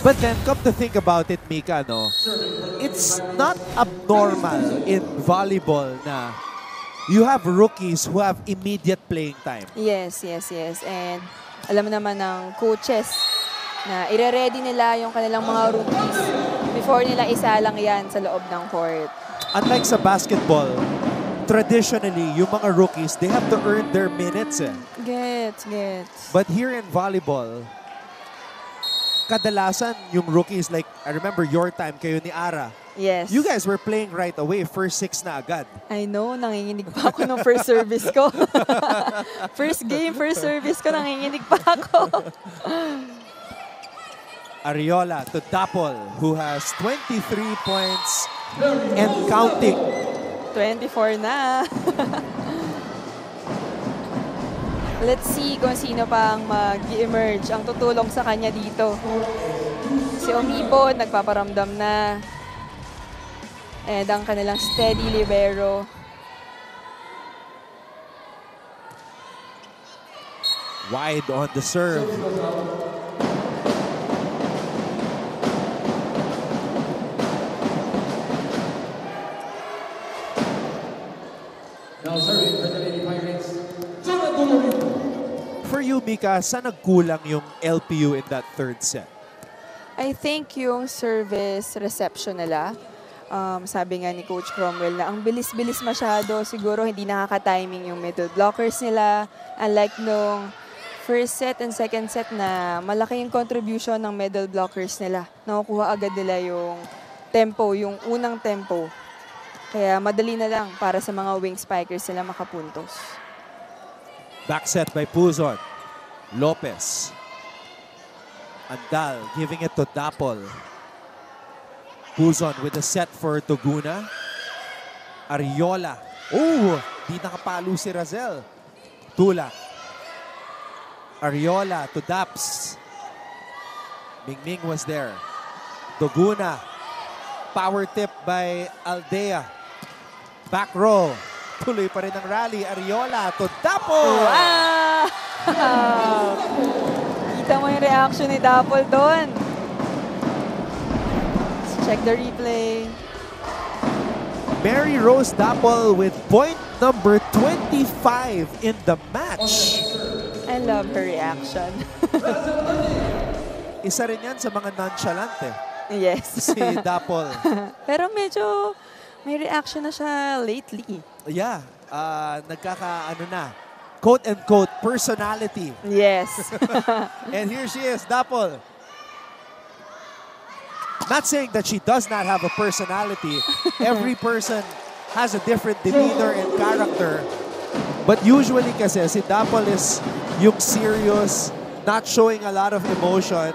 But then, come to think about it, Mika, no? It's not abnormal in volleyball na you have rookies who have immediate playing time. Yes, yes, yes. And alam naman ng coaches na ire-ready nila yung kanilang mga rookies before nila isalang yan sa loob ng court. Unlike sa basketball, traditionally, yung mga rookies, they have to earn their minutes. Gets. But here in volleyball, kadalasan yung rookies, like, I remember your time, kayo ni Ara. Yes. You guys were playing right away, first 6 na agad. I know, nanginginig pa ako ng first service ko. First game, first service ko, nanginginig pa ako. Ariola to Dapol, who has 23 points and counting. 24 na. Let's see kung sino pang mag-emerge ang tutulong sa kanya dito. Si Omibon, nagpaparamdam na. And ang kanilang steady libero. Wide on the serve. Now serving for the Lady Pirates, For you, Mika, saan nagkulang yung LPU in that third set? I think yung service reception nila, sabi nga ni Coach Cromwell na ang bilis-bilis masyado, siguro hindi nakaka-timing yung middle blockers nila. Unlike nung first set and second set na malaki yung contribution ng middle blockers nila. Nakukuha agad nila yung tempo, yung unang tempo. Kaya madali na lang para sa mga wing spikers sila makapuntos. Back set by Puzon. Lopez. Andal giving it to Dapol. Puzon with the set for Tuguna. Ariola. Oh, di nakapalo si Razel. Tulak. Ariola to Daps. Mingming was there. Tuguna. Power tip by Aldea. Back row. Tuloy pa rin ang rally. Ariola to Dapol. Wow! Kita mo yung reaction ni Dapol doon. Let's check the replay. Mary Rose Dapol with point number 25 in the match. I love her reaction. Isa rin yan sa mga nonchalant eh. Yes. Si Dapol. Pero medyo may reaction na siya lately. Yeah. Nagkaka-ano na. Quote-unquote personality. Yes. And here she is, Dapol. Not saying that she does not have a personality. Every person has a different demeanor and character. But usually kasi si Dapol is yung serious, not showing a lot of emotion.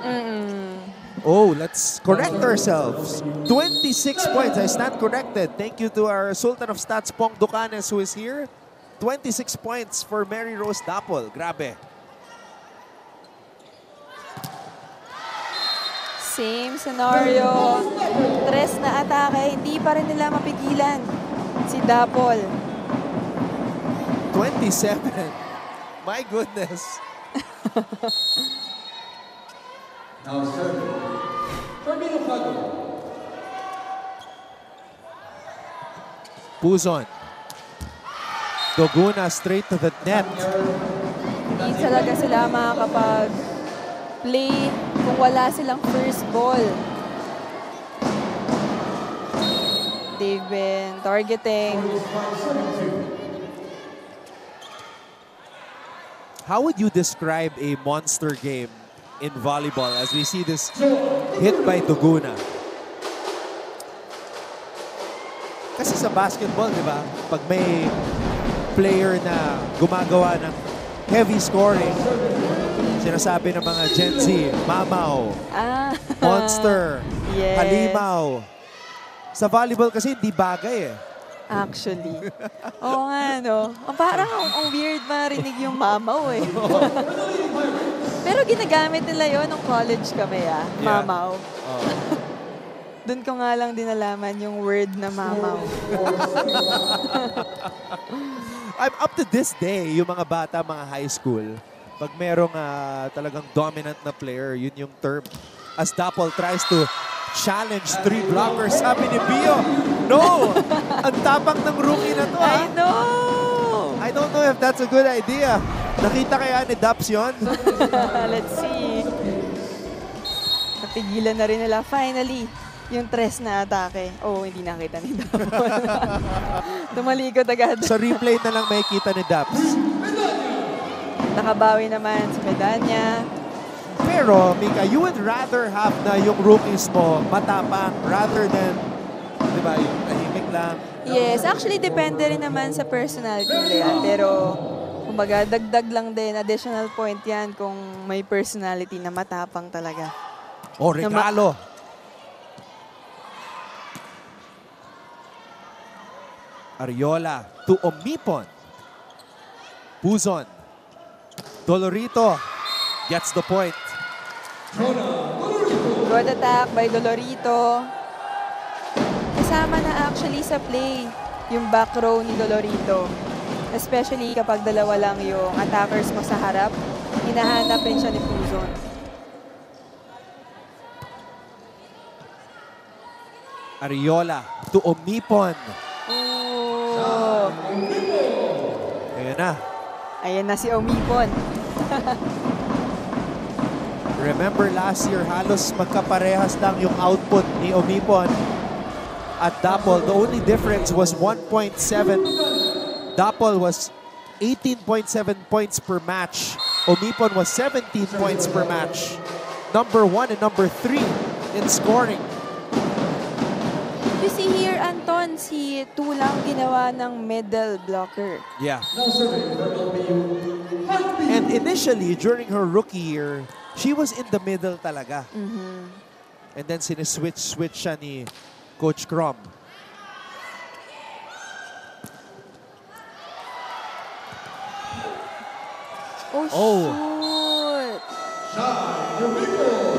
Oh, let's correct ourselves. 26 points. I stand corrected. Thank you to our Sultan of Stats, Pong Ducanes, who is here. 26 points for Mary Rose Dapol. Grabe. Same scenario. Tres na atake. Hindi pa rin nila mapigilan si Dapol. 27. My goodness. now serving for Minocado. Puzon. Tuguna straight to the net. Hindi talaga sila makakapag-play kung wala silang first ball. They've been targeting. How would you describe a monster game in volleyball as we see this hit by Tuguna? Kasi sa basketball, di ba? Pag may player na gumagawa ng heavy scoring, sinasabi ng mga Gen Z, mamaw, monster, Yes. halimaw. Sa volleyball kasi hindi bagay eh. Actually. Oo nga, no? Parang ang weird marinig yung mamaw eh. Pero ginagamit nila yon nung college kami, mamaw. Oh. Doon ko nga lang din nalaman yung word na mamaw. I'm up to this day, yung mga bata, mga high school, Pag merong talagang dominant na player, yun yung term. As Dapol tries to challenge 3 blockers, sabi ni Pio, no! Ang tapang ng rookie na to, I know! I don't know if that's a good idea. Nakita kaya ni Daps yun? Let's see. Napigilan na rin nila. Finally, yung tres na atake. Oh, hindi nakita ni Dapol. Tumalikod agad. Sa replay na lang may kita ni Daps. Nakabawi naman si Medanya. Pero, Mika, you would rather have na yung rookies mo matapang rather than, di ba, yung tahimik lang. Yes, actually depende rin naman sa personality nila yan. Pero, kumbaga, dagdag lang din, additional point yan kung may personality na matapang talaga. Oh, regalo. Ariola to Omipon. Puzon. Dolorito gets the point. Good attack by Dolorito. Kasama na actually sa play yung back row ni Dolorito. Especially kapag dalawa lang yung attackers mo sa harap, hinahanap rin siya ni Puzon. Ariola to Omipon. Oh. Ayan na. Ayan na si Omipon. Remember last year, halos magkaparehas lang yung output ni Omipon at Dapol. The only difference was 1.7. Dapol was 18.7 points per match. Omipon was 17 points per match. Number 1 and number 3 in scoring. You see here, Anton, si Tulang ginawa ng middle blocker. Yeah. And initially, during her rookie year, she was in the middle talaga. And then siniswitch siya ni Coach Crom. Oh, shoot!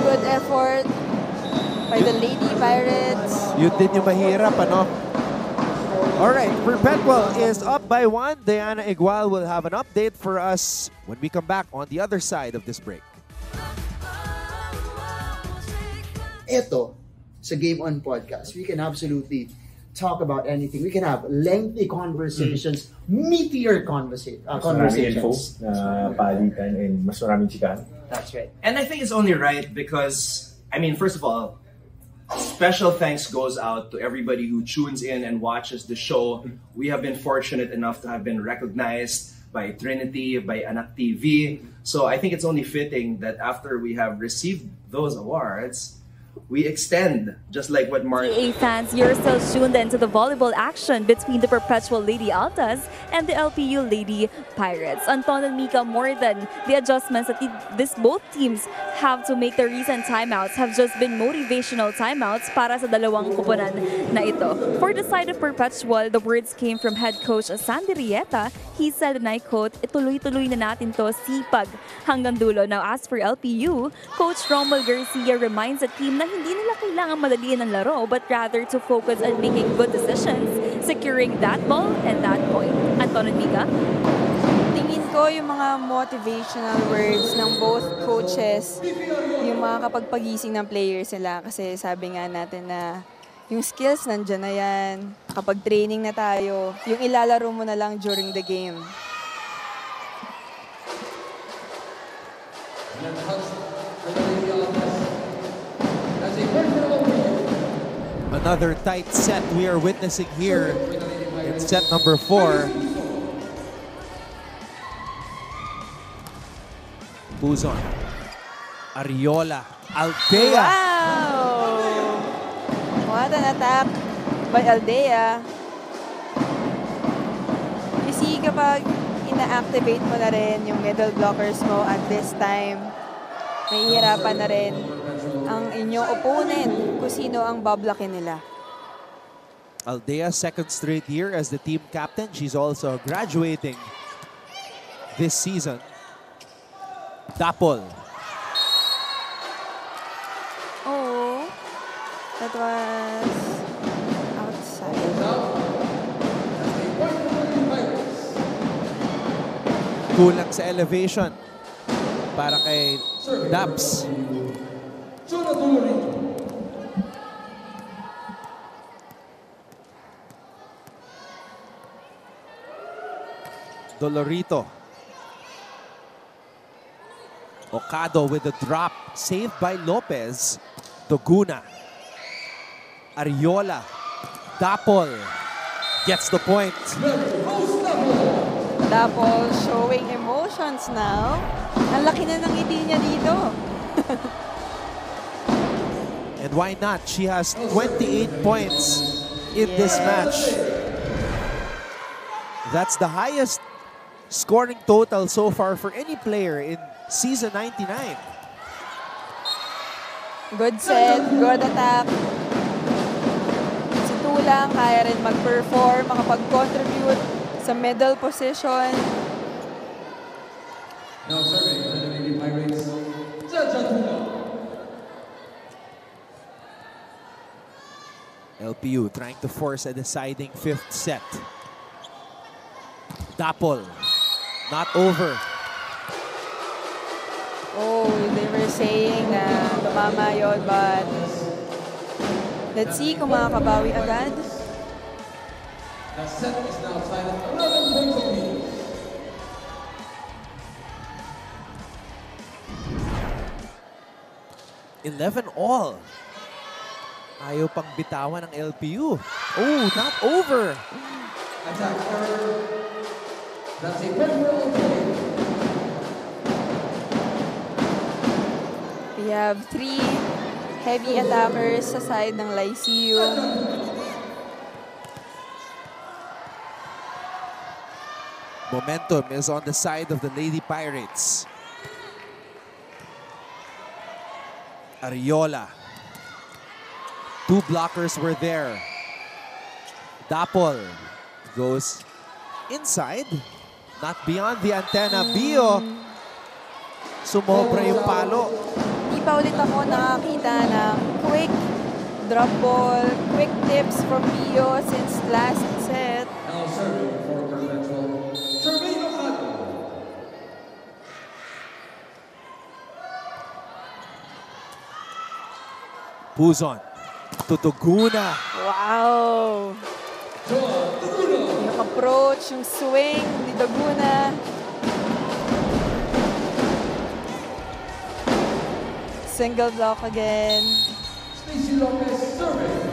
Good effort by the Lady Pirates. Yun din yung mahirap, ano? Alright, Perpetual is up by 1. Diana Igual will have an update for us when we come back on the other side of this break. Ito, sa Game On Podcast, we can absolutely talk about anything. We can have lengthy conversations, meatier conversations. Na palitan and mas maraming chikahan. That's right. And I think it's only right because, I mean, first of all, special thanks goes out to everybody who tunes in and watches the show. We have been fortunate enough to have been recognized by Trinity, by Anak TV. So I think it's only fitting that after we have received those awards, we extend, just like what Mark... PA fans, you're still tuned into the volleyball action between the Perpetual Lady Altas and the LPU Lady Pirates. Anton and Mika, more than the adjustments that both teams have to make, the recent timeouts have just been motivational timeouts para sa dalawang kupunan na ito. For the side of Perpetual, the words came from head coach Sandy Rieta. He said, and I quote, "Ituloy-tuloy na natin to, sipag hanggang dulo." Now, as for LPU, Coach Romel Garcia reminds the team na hindi nila kailangan madaliin ang laro, but rather to focus on making good decisions, securing that ball and that point. Anton and Mika? Tingin ko yung mga motivational words ng both coaches, yung mga kapagpagising ng players nila. Kasi sabi nga natin na yung skills nandyan na yan. Kapag training na tayo, yung ilalaro mo na lang during the game. Another tight set we are witnessing here in set number 4. Puzon, Ariola, Aldea. Wow! What an attack by Aldea. You see, kapag ina-activate mo na rin yung middle blockers mo at this time, mahihirapan na rin ang inyong opponent kung sino ang bablockin nila. Aldea, second straight year as the team captain. She's also graduating this season. Dapol. Oh, that was outside. Kulang sa elevation. para kay Daps. Dolorito. Ocado with the drop. Saved by Lopez. Doguna. Ariola. Dapol gets the point. Dapol showing emotions now. Ang laki na ng ngiti niya dito. And why not? She has 28 points in this match. That's the highest scoring total so far for any player in season 99. Good set, good attack. Si Tulang kaya rin mag-perform, makapag-contribute sa middle position. Now serving for the Lady Pirates, Jajatula. LPU trying to force a deciding fifth set. Dapol, not over. Oh, they were saying na tumama yun, but let's see kung makakabawi agad. The set is now tied at 11 points apiece. All. Ayaw pang bitawan ng LPU. Oh, not over. Attack error. That's a temporal point. We have 3 heavy attackers sa side ng Lyceum. Momentum is on the side of the Lady Pirates. Ariola. 2 blockers were there. Dapol goes inside, not beyond the antenna. Bio, sumobra yung palo. Di pa ulit ako nakakita ng quick drop ball, quick tips from Pio since last set. Now serving for Perpetual, Jermaine Ocado. Puzon to Doguna. Wow! Yung approach, yung swing ni Doguna. Single block again. Stacy Lopez serving.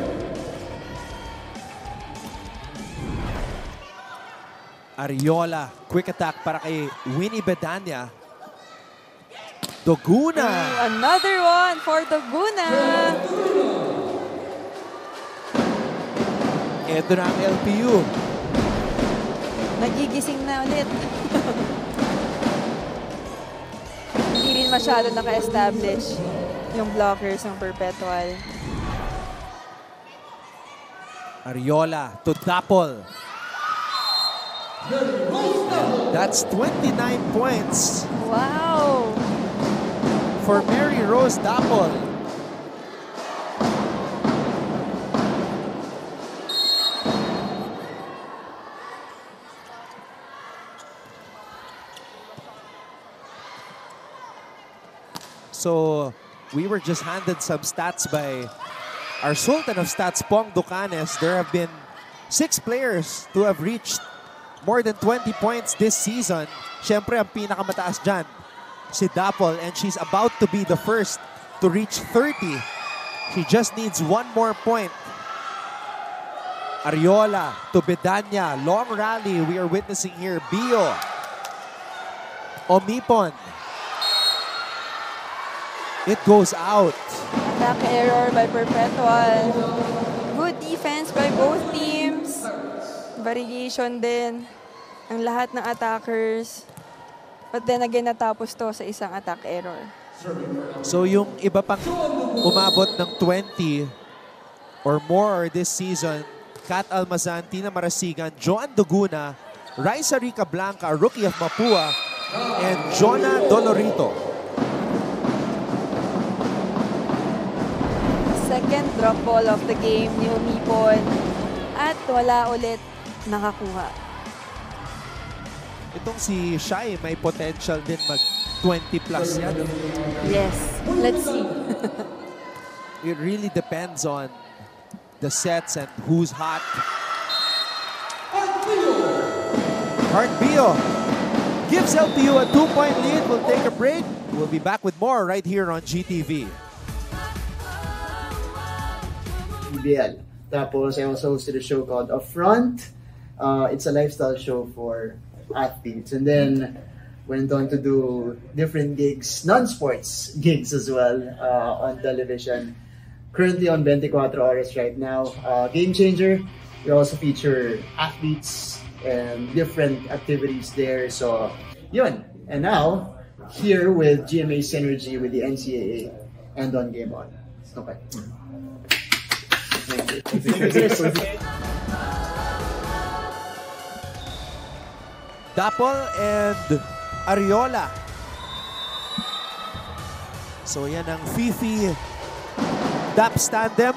Ariola, quick attack para kay Winnie Bedanya. Doguna. Another one for Doguna. Ito na ang LPU. Nagigising na ulit. Hindi rin masyado naka-establish yung blockers ng Perpetual. Ariola to Dapol. That's 29 points Wow! for Mary Rose Dapol. So, we were just handed some stats by our Sultan of Stats, Pong Ducanes. There have been 6 players to have reached more than 20 points this season. Siyempre, ang pinakamataas dyan, si Dapol, and she's about to be the first to reach 30. She just needs 1 more point. Ariola to Bedanya. Long rally we are witnessing here. Bio. Omipon. It goes out. Attack error by Perpetual. Good defense by both teams. Variation din ang lahat ng attackers. But then again, natapos to sa isang attack error. So yung iba pang umabot ng 20 or more this season, Kat Almazan, Tina Marasigan, Joan Doguna, Raisa Rica Blanca, rookie of Mapua, and Jonah Dolorito. Second drop ball of the game ni Umipon. At wala ulit nakakuha. Itong si Shai may potential din mag 20 plus yan. Yes. Let's see. It really depends on the sets and who's hot. Heartbeat gives LPU a 2-point lead. We'll take a break. We'll be back with more right here on GTV. PBL. Tapos I also hosted a show called Upfront. It's a lifestyle show for athletes. And then went on to do different gigs, non-sports gigs as well on television. Currently on 24 Horas right now. Game Changer. We also feature athletes and different activities there. So, yun. And now, here with GMA Synergy with the NCAA and on Game On. Okay. Dapol and Ariola. So yan ang Fifi Daps tandem.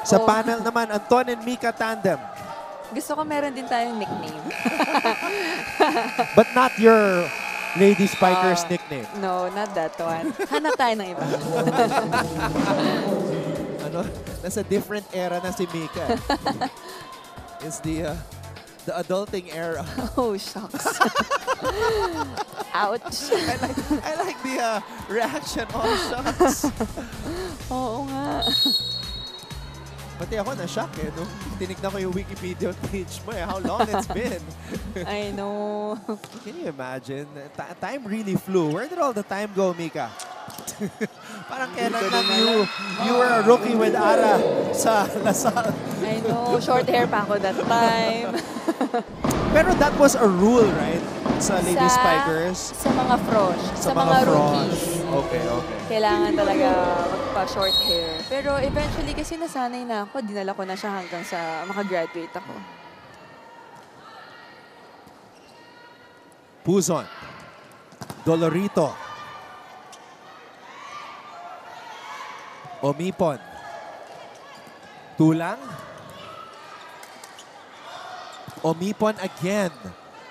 Sa panel naman, Anton and Mika tandem. Gusto ko meron din tayong nickname. But not your Lady Spikers nickname. No, not that one. Hanap tayo ng iba. Ano? Nasa different era na si Mika. It's the adulting era. Oh, shucks. Ouch. I like the reaction. Oh, shucks. Oo nga. Pati ako na-shock eh. Nung tinignan ko yung Wikipedia page mo eh. How long it's been. I know. Can you imagine? Time really flew. Where did all the time go, Mika? Parang kailan lang you were a rookie with Ara sa Lasal. I know. Short hair pa ako that time. Pero that was a rule, right? Sa Lady Spikers? Sa mga frosh. Sa mga rookies. Okay. Kailangan talaga magpa-short hair. Pero eventually, kasi nasanay na ako, dinala ko na siya hanggang sa makagraduate ako. Puzon. Dolorito. Omipon. Tulang. Omipon again.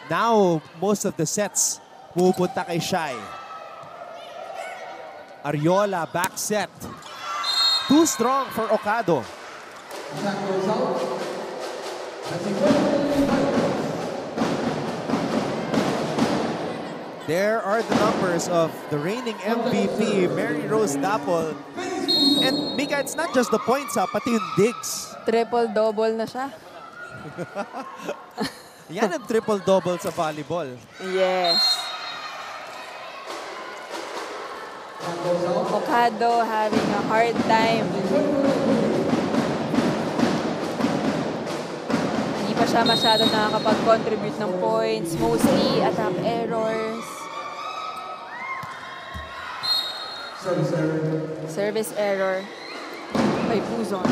Now, most of the sets pupunta kay Shai. Ariola, back set. Too strong for Okado. There are the numbers of the reigning MVP, Mary Rose Dapol. And Mika, it's not just the points, pati yung digs. Triple-double na siya. Yan ang triple-double sa volleyball. Yes. Okado having a hard time. Hindi pa siya masyado nakakapag-contribute ng points. Mostly attack errors. Service error by Puzon.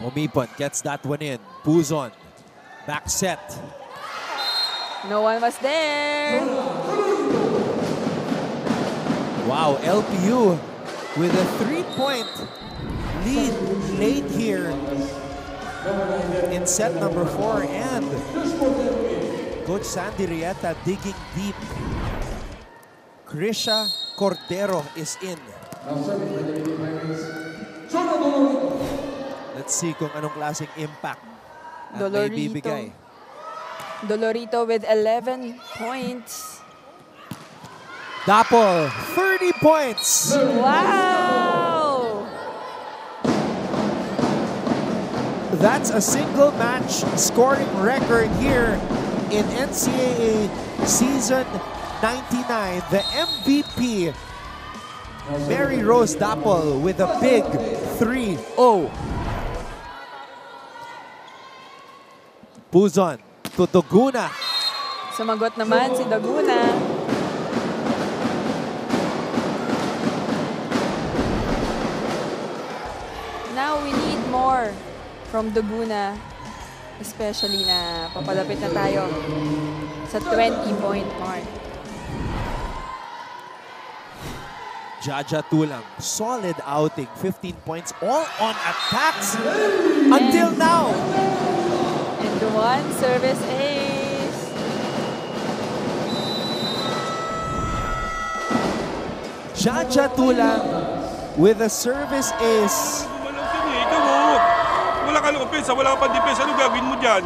Omipon gets that one in. Puzon. Back set. No one was there. Wow, LPU with a 3-point lead late here in set number 4. And Coach Sandy Rieta digging deep. Krisha Cordero is in. Let's see kung anong klaseng impact ang may bibigay. Dolorito with 11 points. Dapol, 30 points. Wow! That's a single match scoring record here in NCAA Season 99. The MVP, Mary Rose Dapol with a big 3-0. Puzon to Daguna. Sumagot naman si Daguna. Now we need more from Daguna. Especially na papalapit na tayo sa 20-point mark. Jaja Tulang, solid outing, 15 points, all on attacks until now. And one service ace. Jaja Tulang with a service ace. Wala ka ng offense, wala ka pang defense. Ano gagawin mo dyan?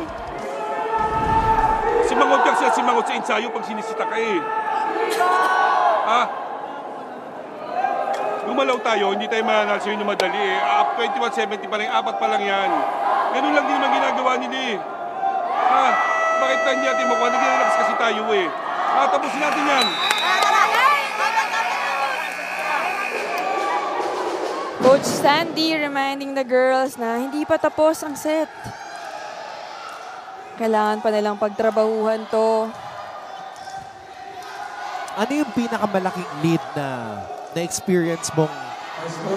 Simangot ka siya, simangot sa ensayo pag sinisita ka eh. Ha? Gumalaw tayo, hindi tayo mananalo sa'yo na madali eh. Up 21-70 pa lang, 4 pa lang yan. Ganun lang din naman ginagawa nila eh. Ha? Bakit tayo natin makuha? Nag-relax kasi tayo eh. Ha? Tapusin natin yan. Coach Sandy reminding the girls na hindi pa tapos ang set. Kailangan pa nilang pagtrabahuhan to. Ano yung pinakamalaking lead na experience mong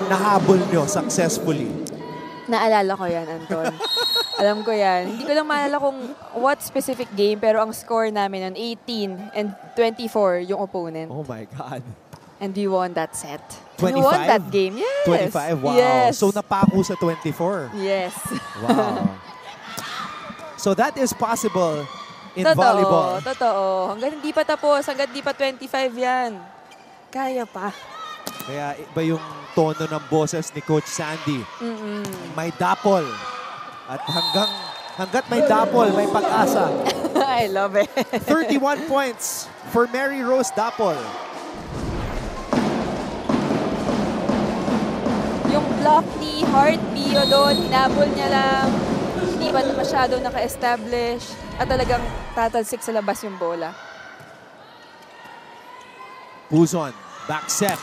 nahabol nyo successfully? Naalala ko yan, Anton. Alam ko yan. Hindi ko lang maalala kung what specific game, pero ang score namin nun, 18 and 24 yung opponent. Oh my God. And we won that set. 25? We won that game, yes. 25? Wow. Yes. So napako sa 24. Yes. Wow. So that is possible in Totoo, volleyball. totoo. Hanggang hindi pa tapos, hanggang hindi pa 25 yan. Kaya pa. Kaya iba yung tono ng boses ni Coach Sandy. May dapol. At hanggat may dapol, may pag-asa. I love it. 31 points for Mary Rose Dapol. Yung block ni Heart Pio doon, hinabol niya lang. Hindi pa masyado naka-establish. At talagang tatalsik sa labas yung bola. Buzon, back set.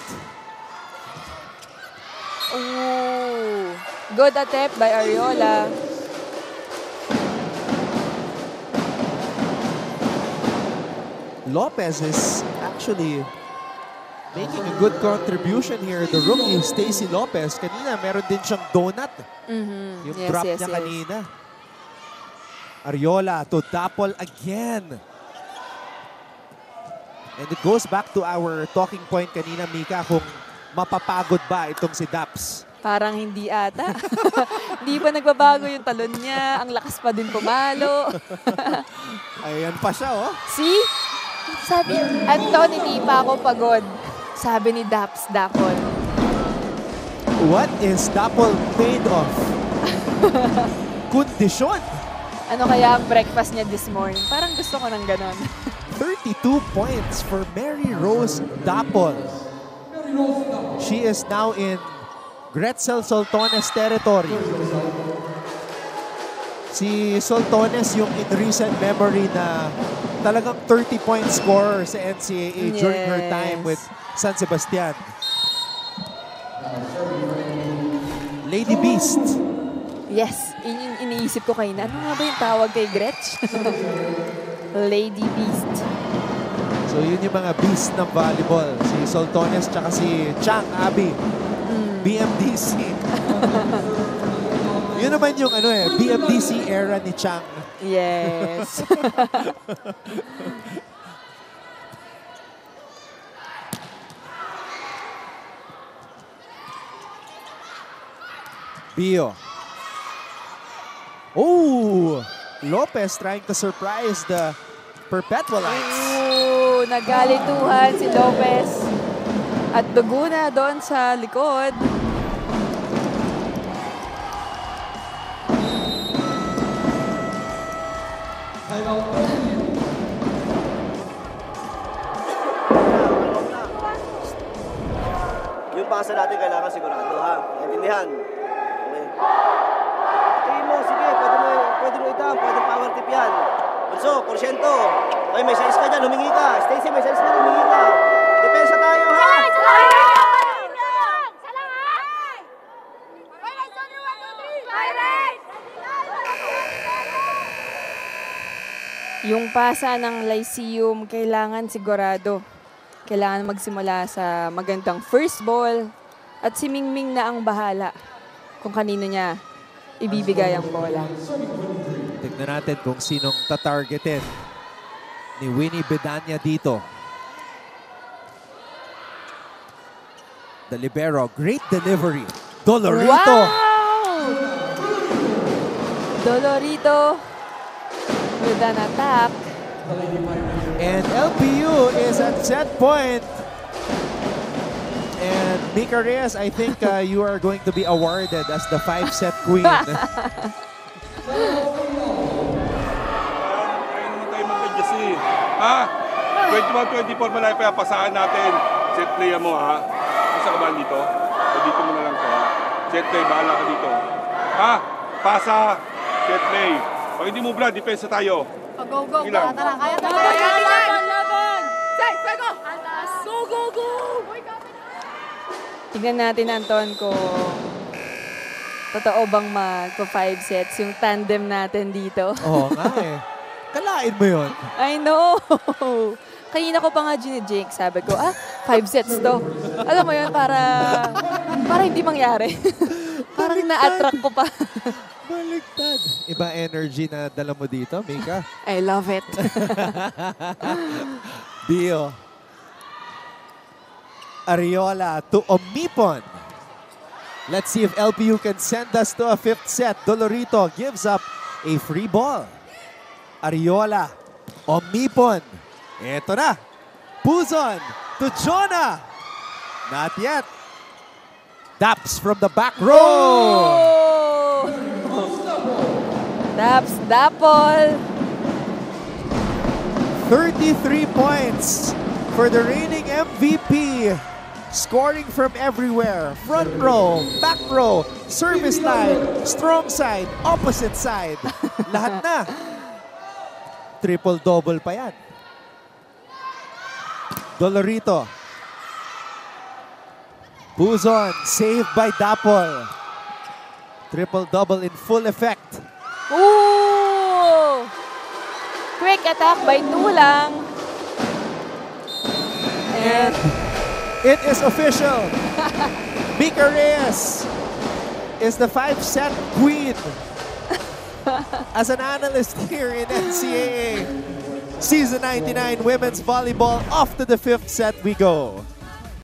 Ooh. Good attempt by Ariola. Lopez is actually making a good contribution here. The rookie, Stacy Lopez, kanina meron din siyang donut. Yung Yes, drop yes, niya yes. kanina. Ariola to Dapol again. And it goes back to our talking point kanina, Mika, kung mapapagod ba itong si Daps. Parang hindi ata. Hindi pa nagbabago yung talon niya. Ang lakas pa din pumalo. Ayan pa siya, oh. See? Sabi, Anton, hindi pa ako pagod. Sabi ni Daps Dapol. What is Dapol made of? Kondisyon. Ano kaya ang breakfast niya this morning? Parang gusto ko ng ganon. 32 points for Mary Rose Dapol. She is now in Gretzel Soltones territory. Si Soltones yung in recent memory na talagang 30-point scorer sa NCAA during her time with San Sebastian. Lady Beast. Yes, yun yung iniisip ko kayo na. Ano nga ba yung tawag kay Gretch? Lady Beast. So yun yung mga beast ng volleyball. Si Soltones tsaka si Chang Abby. BMDC. Yun naman yung BMDC era ni Chang. Yes. Pio. Oh! Lopez trying to surprise the Perpetualites. Ooh, nagalituhan si Lopez. At dugo na doon sa likod. Yung pasa natin kailangan sigurado, ha? Naintindihan? Okay. Tingin mo, sige, pwede mo itang, pwede power tip yan. Bunso, porsyento. Okay, may size ka dyan, humingi ka. Stacy, may size ka dyan, humingi ka. Depensa tayo, ha? Yung pasa ng Lyceum, kailangan sigurado. Kailangan magsimula sa magandang first ball. At si Mingming na ang bahala kung kanino niya ibibigay ang bola. Tignan natin kung sinong tatargetin ni Winnie Bedanya dito. The libero, great delivery. Dolorito. Wow! Dolorito with an attack. And LPU is at set point. And Mika Reyes, I think you are going to be awarded as the 5-set queen. Ayun naman tayo mag-adjust eh. Ha? 21-24 malay pa pasaan natin. Set play mo ha. Pasa ka ba dito? O dito mo na lang to ha. Set play, bahala ka dito. Ha? Pasa. Set play. Pag hindi mo Brad, depensa tayo. Go, go, Sige lang. tara, kaya tayo. Laban! Say, go! Go, go, go! Tignan natin, Anton, kung totoo bang mag-5 sets yung tandem natin dito. Oo nga eh. Kalain mo yun. I know! Kanina ko pa nga ginijake. Sabi ko, 5 sets to. Alam mo yun, para hindi mangyari. Parang na-attract ko pa. Baliktad. Iba energy na dala mo dito, Mika. I love it. Dio. Ariola to Omipon. Let's see if LPU can send us to a 5th set. Dolorito gives up a free ball. Ariola. Omipon. Eto na. Puzon to Jonah. Not yet. Daps from the back row. Oh! Daps, Dapol. 33 points for the reigning MVP. Scoring from everywhere. Front row, back row, service line, strong side, opposite side. Lahat na. Triple-double pa yan. Dolorito. Puzon, saved by Dapol. Triple-double in full effect. Ooh! Quick attack by Tulang. And it is official. Mika Reyes is the 5-set queen. As an analyst here in NCAA Season 99 Women's Volleyball, off to the 5th set we go.